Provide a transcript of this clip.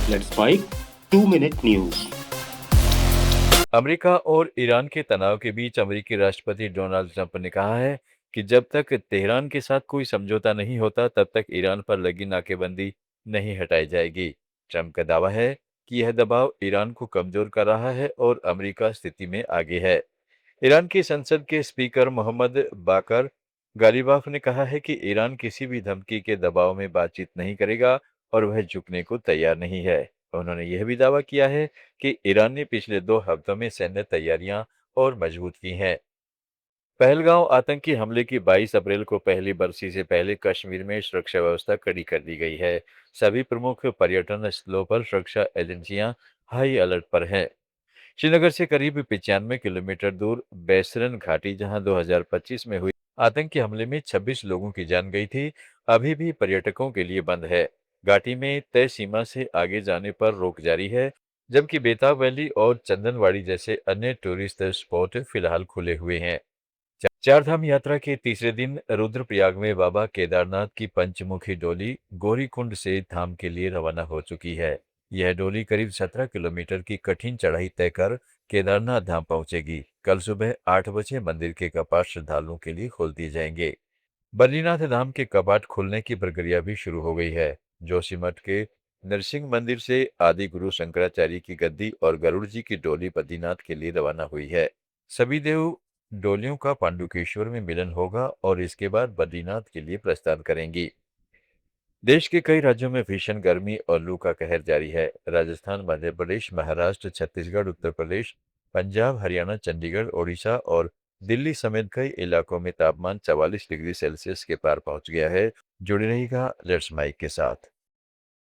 Let's Spike 2 Minute News. America और Iran के तनाव के बीच अमेरिकी राष्ट्रपति डोनाल्ड ट्रंप ने कहा है कि जब तक तेहरान के साथ कोई समझौता नहीं होता तब तक ईरान पर लगी नाकेबंदी नहीं हटाई जाएगी। ट्रंप का दावा है कि यह दबाव ईरान को कमजोर कर रहा है और अमेरिका स्थिति में आगे है। ईरान की संसद के स्पीकर मोहम्मद बाकर गालिबाफ ने कहा है कि ईरान किसी भी धमकी के दबाव में बातचीत नहीं करेगा और वह झुकने को तैयार नहीं है। उन्होंने यह भी दावा किया है कि ईरान ने पिछले 2 हफ्तों में सैन्य तैयारियां और मजबूत की हैं। पहलगांव आतंकी हमले की 22 अप्रैल को पहली बरसी से पहले कश्मीर में सुरक्षा व्यवस्था कड़ी कर दी गई है। सभी प्रमुख पर्यटन स्थलों पर सुरक्षा एजेंसियां हाई अलर्ट पर हैं। श्रीनगर से करीब 95 किलोमीटर दूर बैसरन घाटी, जहां 2025 में हुई आतंकी हमले में 26 लोगों की जान गई थी, अभी भी पर्यटकों के लिए बंद है। घाटी में तय सीमा से आगे जाने पर रोक जारी है, जबकि बेताब वैली और चंदनवाड़ी जैसे अन्य टूरिस्ट स्पॉट फिलहाल खुले हुए हैं। चारधाम यात्रा के तीसरे दिन रुद्रप्रयाग में बाबा केदारनाथ की पंचमुखी डोली गौरीकुंड से धाम के लिए रवाना हो चुकी है। यह डोली करीब 17 किलोमीटर की कठिन चढ़ाई तय कर केदारनाथ धाम पहुंचेगी। कल सुबह 8 बजे मंदिर के कपाट श्रद्धालुओं के लिए खोल दिए जाएंगे। बद्रीनाथ धाम के कपाट खुलने की प्रक्रिया भी शुरू हो गई है। जोशीमठ के नरसिंह मंदिर से आदि गुरु शंकराचार्य की गद्दी और गरुड़ जी की डोली बद्रीनाथ के लिए रवाना हुई है। सभी देव डोलियों का पांडुकेश्वर में मिलन होगा और इसके बाद बद्रीनाथ के लिए प्रस्थान करेंगी। देश के कई राज्यों में भीषण गर्मी और लू का कहर जारी है। राजस्थान, मध्य प्रदेश, महाराष्ट्र, छत्तीसगढ़, उत्तर प्रदेश, पंजाब, हरियाणा, चंडीगढ़, ओडिशा और दिल्ली समेत कई इलाकों में तापमान 44 डिग्री सेल्सियस के पार पहुंच गया है। जुड़े रहिएगा लेट्स माइक के साथ।